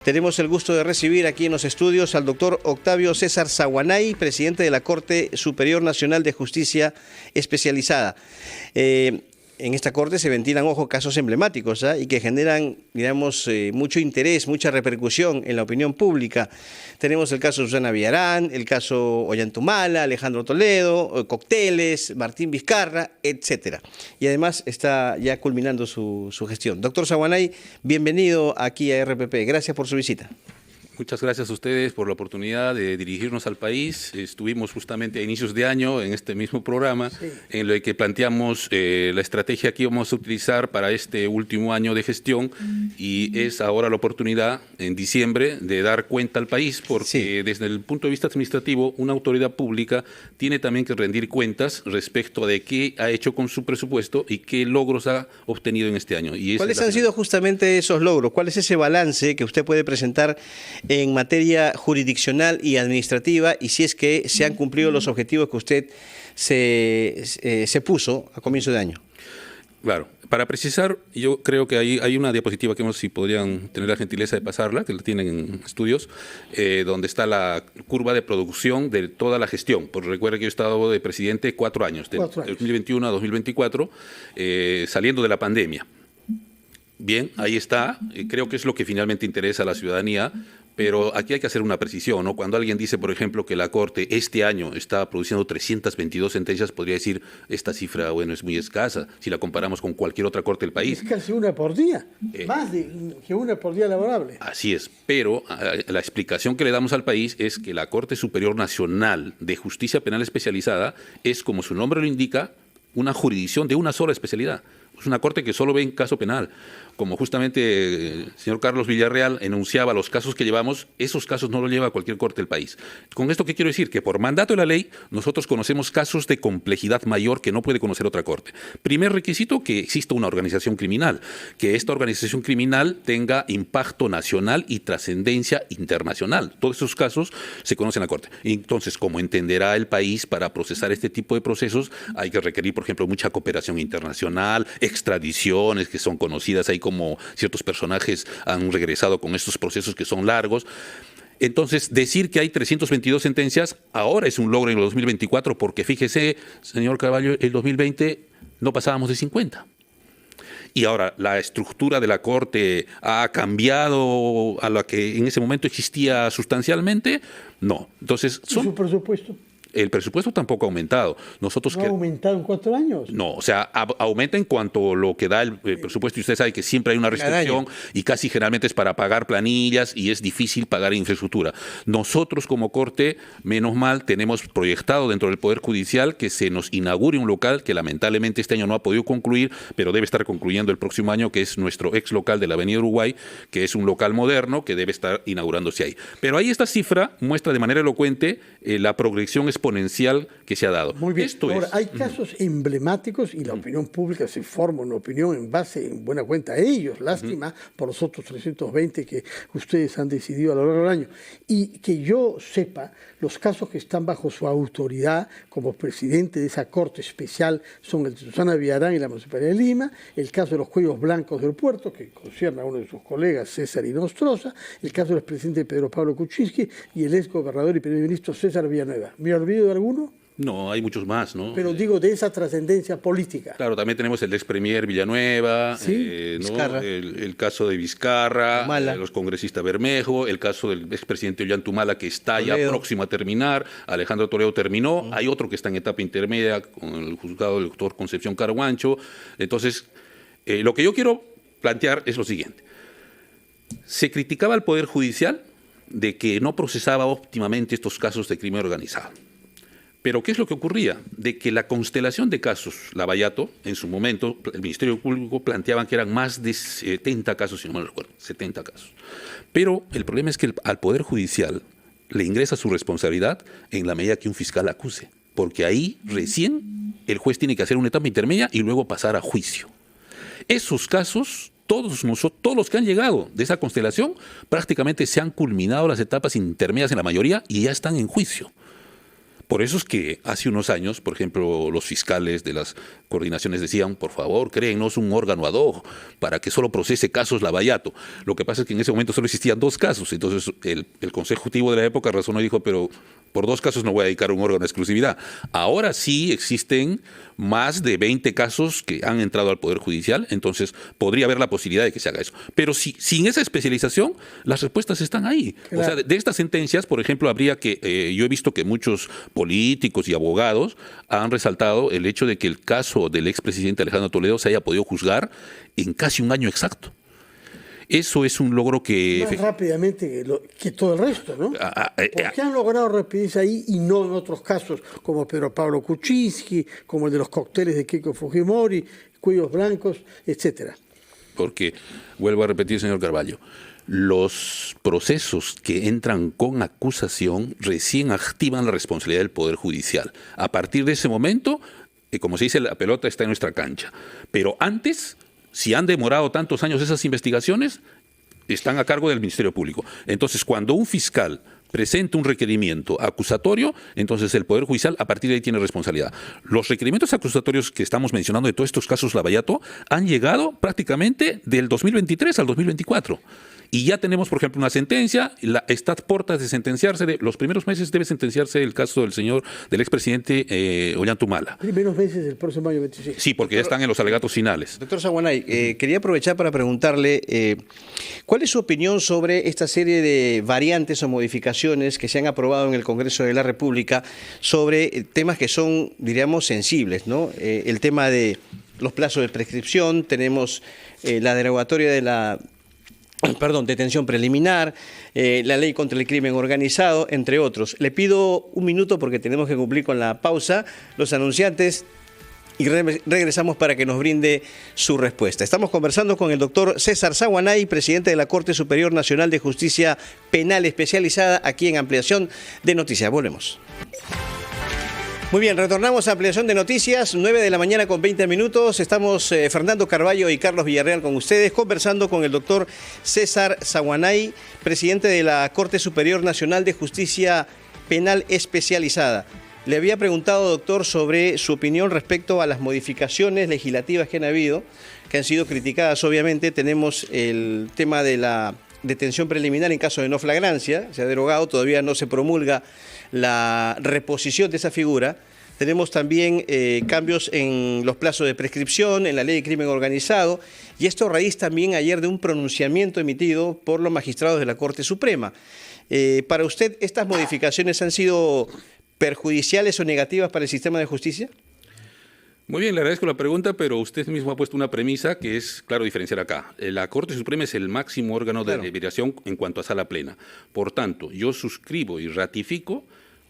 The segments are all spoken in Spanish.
Tenemos el gusto de recibir aquí en los estudios al doctor Octavio César Saguanay, presidente de la Corte Superior Nacional de Justicia Especializada. En esta corte se ventilan, ojo, casos emblemáticos y que generan, digamos, mucho interés, mucha repercusión en la opinión pública. Tenemos el caso de Susana Villarán, el caso Ollantumala, Alejandro Toledo, Cocteles, Martín Vizcarra, etcétera. Y además está ya culminando su gestión. Doctor Saguanay, bienvenido aquí a RPP. Gracias por su visita. Muchas gracias a ustedes por la oportunidad de dirigirnos al país. Estuvimos justamente a inicios de año en este mismo programa, en el que planteamos la estrategia que íbamos a utilizar para este último año de gestión, y es ahora la oportunidad, en diciembre, de dar cuenta al país, porque desde el punto de vista administrativo, una autoridad pública tiene también que rendir cuentas respecto de qué ha hecho con su presupuesto y qué logros ha obtenido en este año. ¿Cuáles han sido justamente esos logros? ¿Cuál es ese balance que usted puede presentar en materia jurisdiccional y administrativa, y si es que se han cumplido los objetivos que usted se puso a comienzo de año? Claro. Para precisar, yo creo que hay una diapositiva que si podrían tener la gentileza de pasarla, que la tienen en estudios, donde está la curva de producción de toda la gestión. Porque recuerda que yo he estado de presidente 4 años, de 2021 a 2024, saliendo de la pandemia. Bien, ahí está. Creo que es lo que finalmente interesa a la ciudadanía. Pero aquí hay que hacer una precisión, ¿no? Cuando alguien dice, por ejemplo, que la Corte este año está produciendo 322 sentencias, podría decir, esta cifra, bueno, es muy escasa si la comparamos con cualquier otra corte del país. Es casi una por día, más que una por día laborable. Así es, pero la explicación que le damos al país es que la Corte Superior Nacional de Justicia Penal Especializada es, como su nombre lo indica, una jurisdicción de una sola especialidad. Es una corte que solo ve en caso penal. Como justamente el señor Carlos Villarreal enunciaba los casos que llevamos, esos casos no los lleva cualquier corte del país. Con esto, ¿qué quiero decir? Que por mandato de la ley, nosotros conocemos casos de complejidad mayor que no puede conocer otra corte. Primer requisito, que exista una organización criminal, que esta organización criminal tenga impacto nacional y trascendencia internacional. Todos esos casos se conocen en la corte. Entonces, como entenderá el país, para procesar este tipo de procesos hay que requerir, por ejemplo, mucha cooperación internacional, extradiciones que son conocidas ahí como ciertos personajes han regresado con estos procesos que son largos. Entonces, decir que hay 322 sentencias ahora es un logro en el 2024, porque fíjese, señor Carvalho, el 2020 no pasábamos de 50. Y ahora, ¿la estructura de la Corte ha cambiado a la que en ese momento existía sustancialmente? No. Entonces, ¿Y su presupuesto? El presupuesto tampoco ha aumentado. Nosotros ¿No ha aumentado en 4 años? No, o sea, aumenta en cuanto a lo que da el presupuesto, y usted sabe que siempre hay una restricción y casi generalmente es para pagar planillas y es difícil pagar infraestructura. Nosotros como Corte, menos mal, tenemos proyectado dentro del Poder Judicial que se nos inaugure un local que lamentablemente este año no ha podido concluir, pero debe estar concluyendo el próximo año, que es nuestro ex local de la Avenida Uruguay, que es un local moderno que debe estar inaugurándose ahí. Pero ahí esta cifra muestra de manera elocuente la progresión exponencial que se ha dado. Muy bien. Ahora, hay casos emblemáticos y la opinión pública se forma una opinión en base, en buena cuenta, a ellos. Lástima por los otros 320 que ustedes han decidido a lo largo del año. Y que yo sepa, los casos que están bajo su autoridad como presidente de esa Corte Especial son el de Susana Villarán y la Municipalidad de Lima, el caso de los cuellos blancos del puerto, que concierne a uno de sus colegas, César Inostroza, el caso del expresidente Pedro Pablo Kuczynski y el ex gobernador y primer ministro César Villanueva. ¿Me olvido de alguno? No, hay muchos más, ¿no? Pero digo, de esa trascendencia política. Claro, también tenemos el ex premier Villanueva, ¿no? El caso de Vizcarra, los congresistas Bermejo, el caso del expresidente Ollantumala, que está ya próximo a terminar, Alejandro Toledo terminó, hay otro que está en etapa intermedia con el juzgado del doctor Concepción Carguancho. Entonces, lo que yo quiero plantear es lo siguiente. Se criticaba al Poder Judicial de que no procesaba óptimamente estos casos de crimen organizado. Pero ¿qué es lo que ocurría? De que la constelación de casos, Lavallato, en su momento, el Ministerio Público planteaban que eran más de 70 casos, si no me recuerdo, 70 casos. Pero el problema es que al Poder Judicial le ingresa su responsabilidad en la medida que un fiscal acuse, porque ahí recién el juez tiene que hacer una etapa intermedia y luego pasar a juicio. Esos casos, todos los que han llegado de esa constelación, prácticamente se han culminado las etapas intermedias en la mayoría y ya están en juicio. Por eso es que hace unos años, por ejemplo, los fiscales de las coordinaciones decían, por favor, créennos un órgano ad hoc para que solo procese casos Lavallato. Lo que pasa es que en ese momento solo existían 2 casos. Entonces el Consejo Ejecutivo de la época razonó y dijo, pero por 2 casos no voy a dedicar un órgano de exclusividad. Ahora sí existen más de 20 casos que han entrado al Poder Judicial, entonces podría haber la posibilidad de que se haga eso. Pero sin esa especialización, las respuestas están ahí. Claro. O sea, de estas sentencias, por ejemplo, habría que, yo he visto que muchos políticos y abogados han resaltado el hecho de que el caso del expresidente Alejandro Toledo se haya podido juzgar en casi un año exacto. Eso es un logro que... Más rápidamente que todo el resto, ¿no? ¿Por qué han logrado rapidez ahí y no en otros casos como Pedro Pablo Kuczynski, como el de los cócteles de Keiko Fujimori, Cuellos Blancos, etcétera? Porque, vuelvo a repetir, señor Carvalho, los procesos que entran con acusación recién activan la responsabilidad del Poder Judicial. A partir de ese momento, como se dice, la pelota está en nuestra cancha. Pero antes... Si han demorado tantos años esas investigaciones, están a cargo del Ministerio Público. Entonces, cuando un fiscal presenta un requerimiento acusatorio, entonces el Poder Judicial a partir de ahí tiene responsabilidad. Los requerimientos acusatorios que estamos mencionando de todos estos casos Lavallato han llegado prácticamente del 2023 al 2024. Y ya tenemos, por ejemplo, una sentencia, está a puertas de sentenciarse, los primeros meses debe sentenciarse el caso del expresidente Ollanthumala. Primeros meses del próximo año 26. Sí, porque ya están en los alegatos finales. Doctor Saguanay, quería aprovechar para preguntarle, ¿cuál es su opinión sobre esta serie de variantes o modificaciones que se han aprobado en el Congreso de la República sobre temas que son, diríamos, sensibles, ¿no? El tema de los plazos de prescripción, tenemos la derogatoria de la... detención preliminar, la ley contra el crimen organizado, entre otros. Le pido un minuto porque tenemos que cumplir con la pausa, los anunciantes, y regresamos para que nos brinde su respuesta. Estamos conversando con el doctor César Saguanay, presidente de la Corte Superior Nacional de Justicia Penal Especializada, aquí en Ampliación de Noticias. Volvemos. Muy bien, retornamos a Ampliación de Noticias, 9 de la mañana con 20 minutos. Estamos Fernando Carvalho y Carlos Villarreal con ustedes, conversando con el doctor César Saguanay, presidente de la Corte Superior Nacional de Justicia Penal Especializada. Le había preguntado, doctor, sobre su opinión respecto a las modificaciones legislativas que han habido, que han sido criticadas, obviamente. Tenemos el tema de la detención preliminar en caso de no flagrancia, se ha derogado, todavía no se promulga la reposición de esa figura. Tenemos también cambios en los plazos de prescripción, en la ley de crimen organizado, y esto a raíz también ayer de un pronunciamiento emitido por los magistrados de la Corte Suprema. ¿Para usted estas modificaciones han sido perjudiciales o negativas para el sistema de justicia? Muy bien, le agradezco la pregunta, pero usted mismo ha puesto una premisa que es claro diferenciar acá. La Corte Suprema es el máximo órgano de deliberación en cuanto a sala plena. Por tanto, yo suscribo y ratifico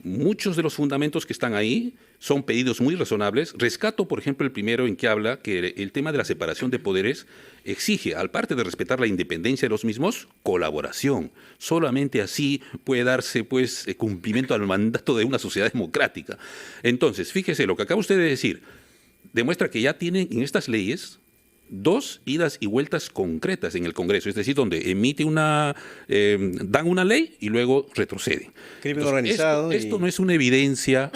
muchos de los fundamentos que están ahí, son pedidos muy razonables. Rescato, por ejemplo, el primero en que habla que el tema de la separación de poderes exige, aparte de respetar la independencia de los mismos, colaboración. Solamente así puede darse pues cumplimiento al mandato de una sociedad democrática. Entonces, fíjese, lo que acaba usted de decir demuestra que ya tienen en estas leyes 2 idas y vueltas concretas en el Congreso, es decir, donde dan una ley y luego retroceden. Crimen organizado. Esto no es una evidencia,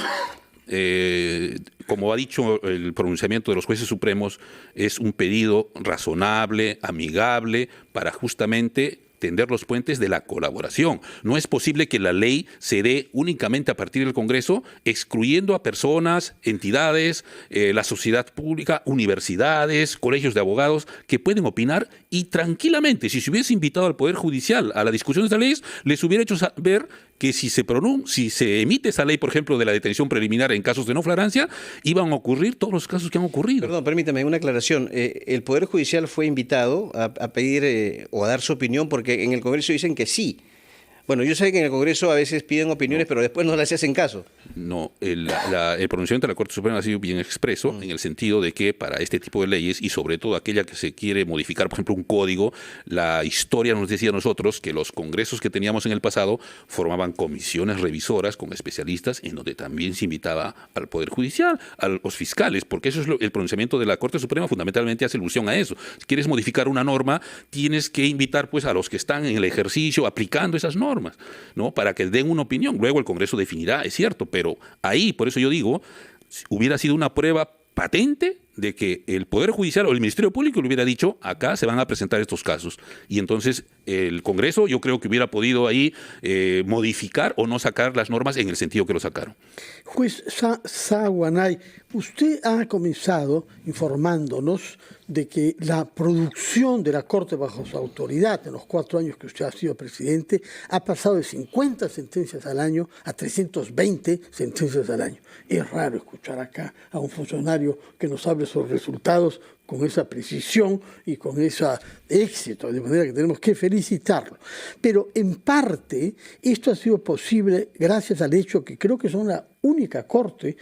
como ha dicho el pronunciamiento de los jueces supremos, es un pedido razonable, amigable, para justamente tender los puentes de la colaboración. No es posible que la ley se dé únicamente a partir del Congreso, excluyendo a personas, entidades, la sociedad pública, universidades, colegios de abogados, que pueden opinar y tranquilamente, si se hubiese invitado al Poder Judicial a la discusión de estas leyes, les hubiera hecho saber que si se emite esa ley, por ejemplo, de la detención preliminar en casos de no flagrancia, iban a ocurrir todos los casos que han ocurrido. Perdón, permítame una aclaración. El Poder Judicial fue invitado a pedir o a dar su opinión porque en el Congreso dicen que sí. Bueno, yo sé que en el Congreso a veces piden opiniones, pero después no las hacen caso. No, el pronunciamiento de la Corte Suprema ha sido bien expreso en el sentido de que para este tipo de leyes y sobre todo aquella que se quiere modificar, por ejemplo, un código, la historia nos decía a nosotros que los congresos que teníamos en el pasado formaban comisiones revisoras con especialistas en donde también se invitaba al Poder Judicial, a los fiscales, porque eso es el pronunciamiento de la Corte Suprema fundamentalmente hace alusión a eso. Si quieres modificar una norma, tienes que invitar pues a los que están en el ejercicio aplicando esas normas. normas, ¿no? Para que den una opinión. Luego el Congreso definirá, es cierto, pero ahí, por eso yo digo, hubiera sido una prueba patente de que el Poder Judicial o el Ministerio Público le hubiera dicho, acá se van a presentar estos casos. Y entonces el Congreso yo creo que hubiera podido ahí modificar o no sacar las normas en el sentido que lo sacaron. Juez Saguanay, usted ha comenzado informándonos de que la producción de la Corte bajo su autoridad en los 4 años que usted ha sido presidente ha pasado de 50 sentencias al año a 320 sentencias al año. Es raro escuchar acá a un funcionario que nos hable sobre resultados con esa precisión y con ese éxito, de manera que tenemos que felicitarlo. Pero en parte esto ha sido posible gracias al hecho que creo que son la única corte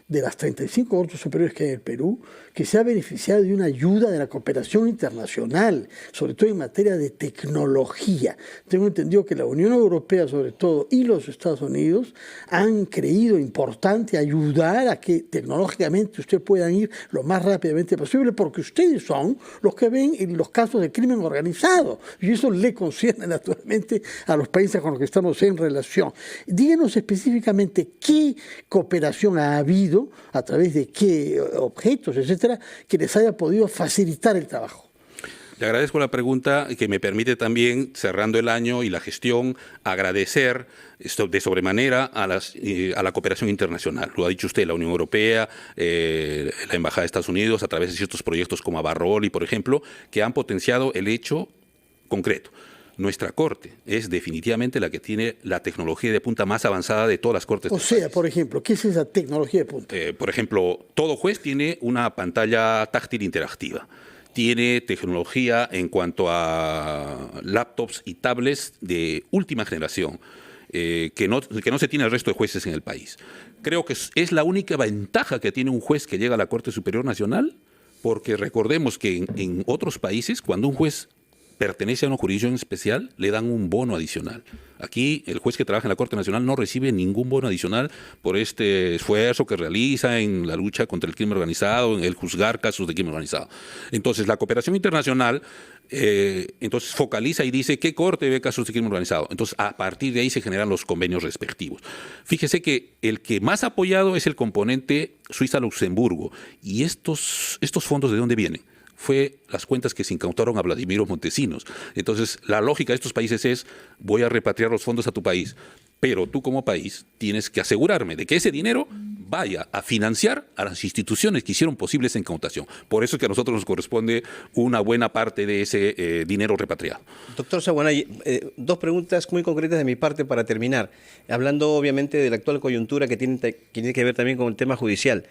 de las 35 cortes superiores que hay en el Perú, que se ha beneficiado de una ayuda de la cooperación internacional, sobre todo en materia de tecnología. Tengo entendido que la Unión Europea, sobre todo, y los Estados Unidos han creído importante ayudar a que tecnológicamente ustedes puedan ir lo más rápidamente posible, porque ustedes son los que ven en los casos de crimen organizado, y eso le concierne naturalmente a los países con los que estamos en relación. Díganos específicamente qué cooperación ha habido, a través de qué objetos, etcétera, que les haya podido facilitar el trabajo. Le agradezco la pregunta que me permite también, cerrando el año y la gestión, agradecer de sobremanera a la cooperación internacional. Lo ha dicho usted, la Unión Europea, la Embajada de Estados Unidos, a través de ciertos proyectos como Abarroli, por ejemplo, que han potenciado el hecho concreto. Nuestra corte es definitivamente la que tiene la tecnología de punta más avanzada de todas las cortes. O sea, por ejemplo, ¿qué es esa tecnología de punta? Por ejemplo, todo juez tiene una pantalla táctil interactiva. Tiene tecnología en cuanto a laptops y tablets de última generación, que no se tiene el resto de jueces en el país. Creo que es la única ventaja que tiene un juez que llega a la Corte Superior Nacional, porque recordemos que en otros países, cuando un juez pertenece a una jurisdicción especial, le dan un bono adicional. Aquí, el juez que trabaja en la Corte Nacional no recibe ningún bono adicional por este esfuerzo que realiza en la lucha contra el crimen organizado, en el juzgar casos de crimen organizado. Entonces, la cooperación internacional entonces focaliza y dice qué corte ve casos de crimen organizado. Entonces, a partir de ahí se generan los convenios respectivos. Fíjese que el que más ha apoyado es el componente Suiza-Luxemburgo. ¿Y estos fondos de dónde vienen? Fue las cuentas que se incautaron a Vladimiro Montesinos. Entonces, la lógica de estos países es, voy a repatriar los fondos a tu país, pero tú como país tienes que asegurarme de que ese dinero vaya a financiar a las instituciones que hicieron posible esa incautación. Por eso es que a nosotros nos corresponde una buena parte de ese dinero repatriado. Doctor Saguanay, 2 preguntas muy concretas de mi parte para terminar. Hablando obviamente de la actual coyuntura que tiene que ver también con el tema judicial.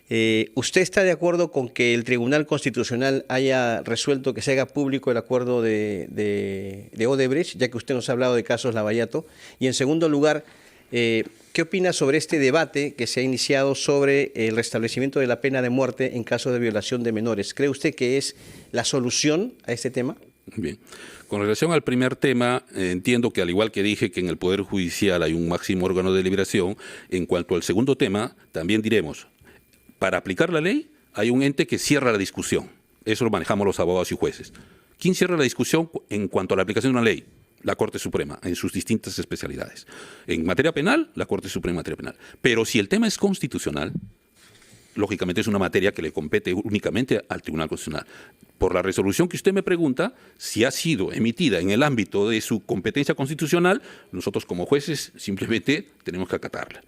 ¿Usted está de acuerdo con que el Tribunal Constitucional haya resuelto que se haga público el acuerdo de Odebrecht, ya que usted nos ha hablado de casos Lavallato? Y en segundo lugar, ¿qué opina sobre este debate que se ha iniciado sobre el restablecimiento de la pena de muerte en caso de violación de menores? ¿Cree usted que es la solución a este tema? Bien. Con relación al primer tema, entiendo que al igual que dije que en el Poder Judicial hay un máximo órgano de deliberación, en cuanto al segundo tema, también diremos, para aplicar la ley hay un ente que cierra la discusión. Eso lo manejamos los abogados y jueces. ¿Quién cierra la discusión en cuanto a la aplicación de una ley? La Corte Suprema, en sus distintas especialidades. En materia penal, la Corte Suprema en materia penal. Pero si el tema es constitucional, lógicamente es una materia que le compete únicamente al Tribunal Constitucional. Por la resolución que usted me pregunta, si ha sido emitida en el ámbito de su competencia constitucional, nosotros como jueces simplemente tenemos que acatarla.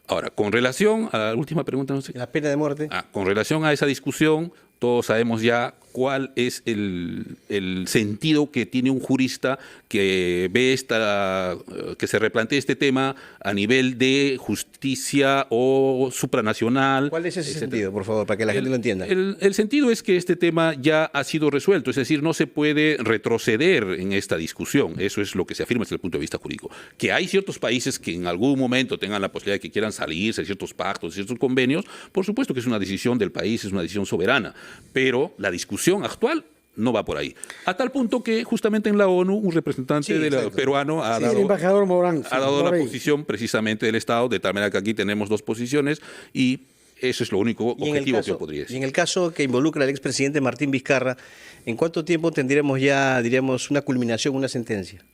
Ahora, con relación a la última pregunta, no sé. La pena de muerte. Con relación a esa discusión, todos sabemos ya cuál es el sentido que tiene un jurista que ve que se replantea este tema a nivel de justicia o supranacional. ¿Cuál es ese sentido, por favor, para que la gente lo entienda? El sentido es que este tema ya ha sido resuelto, es decir, no se puede retroceder en esta discusión. Eso es lo que se afirma desde el punto de vista jurídico. Que hay ciertos países que en algún momento tengan la posibilidad de que quieran salirse de ciertos pactos, de ciertos convenios, por supuesto que es una decisión del país, es una decisión soberana, pero la discusión actual no va por ahí. A tal punto que justamente en la ONU un representante peruano ha dado, el embajador Morán, ha dado la posición precisamente del Estado, de tal manera que aquí tenemos 2 posiciones y eso es lo único objetivo que yo podría decir. Y en el caso que involucra al expresidente Martín Vizcarra, ¿en cuánto tiempo tendríamos ya, diríamos, una culminación, una sentencia?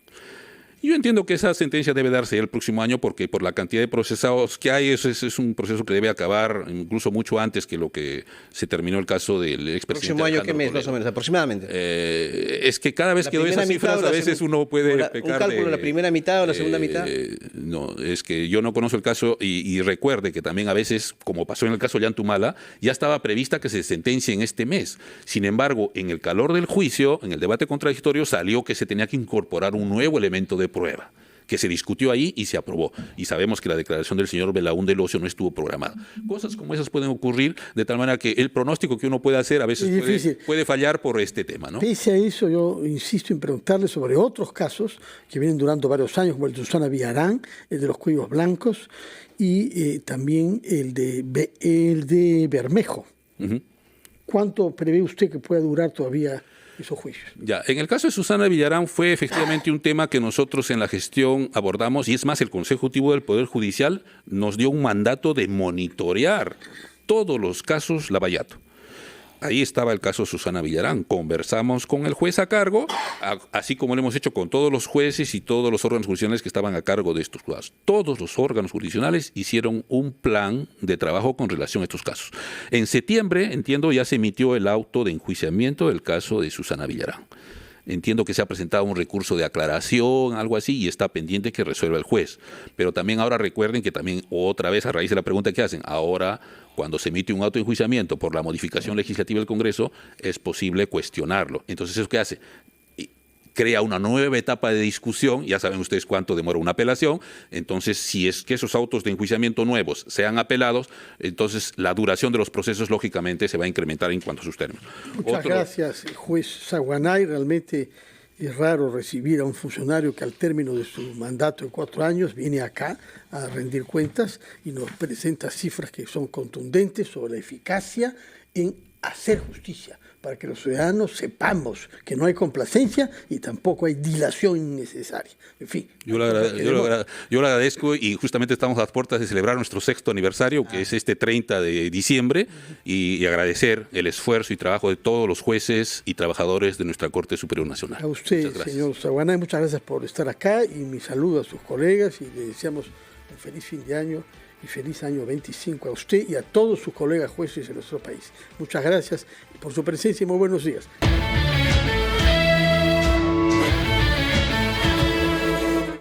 Yo entiendo que esa sentencia debe darse el próximo año porque por la cantidad de procesados que hay, es un proceso que debe acabar incluso mucho antes que lo que se terminó el caso del expresidente. ¿Próximo año Alejandro qué mes, Toledo. más o menos, aproximadamente? Es que cada vez que doy esas cifras, a veces uno puede pecar ¿Un cálculo de la primera mitad o la segunda mitad? No, es que yo no conozco el caso y recuerde que también a veces, como pasó en el caso Ollantumala, ya estaba prevista que se sentencie en este mes. Sin embargo, en el calor del juicio, en el debate contradictorio, salió que se tenía que incorporar un nuevo elemento de prueba, que se discutió ahí y se aprobó. Y sabemos que la declaración del señor Belaúnde Locio no estuvo programada. Cosas como esas pueden ocurrir, de tal manera que el pronóstico que uno puede hacer a veces puede fallar por este tema, ¿no? Pese a eso, yo insisto en preguntarle sobre otros casos que vienen durando varios años, como el de Susana Villarán, el de los cuellos blancos, y también el de Bermejo. Uh-huh. ¿Cuánto prevé usted que pueda durar todavía esos juicios? Ya, en el caso de Susana Villarán fue efectivamente un tema que nosotros en la gestión abordamos, y es más, el Consejo Ejecutivo del Poder Judicial nos dio un mandato de monitorear todos los casos Lavallato. Ahí estaba el caso Susana Villarán. Conversamos con el juez a cargo, así como lo hemos hecho con todos los jueces y todos los órganos jurisdiccionales que estaban a cargo de estos casos. Todos los órganos jurisdiccionales hicieron un plan de trabajo con relación a estos casos. En septiembre, entiendo, ya se emitió el auto de enjuiciamiento del caso de Susana Villarán. Entiendo que se ha presentado un recurso de aclaración, algo así, y está pendiente que resuelva el juez. Pero también ahora recuerden que también otra vez, a raíz de la pregunta que hacen, ahora cuando se emite un auto de enjuiciamiento por la modificación legislativa del Congreso, es posible cuestionarlo. Entonces, ¿eso qué hace? Crea una nueva etapa de discusión, ya saben ustedes cuánto demora una apelación, entonces si es que esos autos de enjuiciamiento nuevos sean apelados, entonces la duración de los procesos lógicamente se va a incrementar en cuanto a sus términos. Muchas gracias, juez Saguanay. Realmente es raro recibir a un funcionario que al término de su mandato de 4 años viene acá a rendir cuentas y nos presenta cifras que son contundentes sobre la eficacia en hacer justicia, para que los ciudadanos sepamos que no hay complacencia y tampoco hay dilación innecesaria. En fin. Yo le agradezco, y justamente estamos a las puertas de celebrar nuestro 6º aniversario, que es este 30 de diciembre, y agradecer el esfuerzo y trabajo de todos los jueces y trabajadores de nuestra Corte Superior Nacional. A usted, señor Saguanay, muchas gracias por estar acá, y mi saludo a sus colegas, y le deseamos un feliz fin de año y feliz año 25 a usted y a todos sus colegas jueces de nuestro país. Muchas gracias por su presencia y muy buenos días.